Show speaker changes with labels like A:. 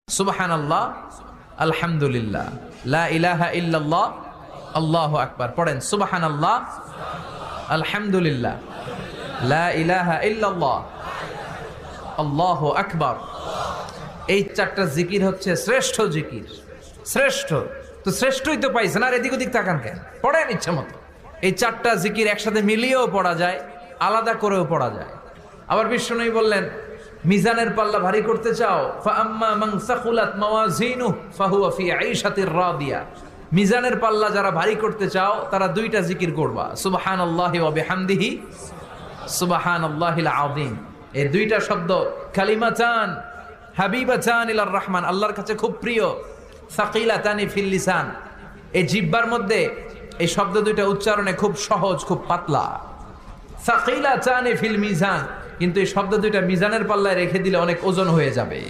A: সুবহানাল্লাহ, আলহামদুলিল্লাহ, লা ইলাহা ইল্লাল্লাহ, আল্লাহু আকবার। পড়েন সুবহানাল্লাহ, আলহামদুলিল্লাহ, লা ইলাহা ইল্লাল্লাহ, আল্লাহু আকবার। এই চারটা জিকির হচ্ছে শ্রেষ্ঠ জিকির। শ্রেষ্ঠ তো শ্রেষ্ঠই তো পাইছেন, আর এদিক ওদিক তাকান কেন? পড়েন ইচ্ছা মতো। এই চারটা জিকির একসাথে মিলিয়েও পড়া যায়, আলাদা করেও পড়া যায়। আবার বিষ্ণু বললেন, মিজানের পাল্লা ভারী করতে চাও, ফাআম্মা মান সাকুলাত মাওয়াজিনুহু ফাহুয়া ফি আইশাতির রাদিয়া। মিজানের পাল্লা যারা ভারী করতে চাও তারা দুইটা জিকির করবা, সুবহানাল্লাহি ওয়া বিহামদিহি, সুবহানাল্লাহিল আযীম। এই দুইটা শব্দ কালিমাতান হাবিবাতান ইলার রহমান, আল্লাহর কাছে খুব প্রিয়। সাকিলাতানি ফিল লিসান, এই জিহ্বার মধ্যে এই শব্দ দুইটা উচ্চারণে খুব সহজ, খুব পাতলা। সাকিলাতানি ফিল মিজান, কিন্তু এই শব্দ দুইটা মিজানের পাল্লায় রেখে দিলে অনেক ওজন হয়ে যাবে।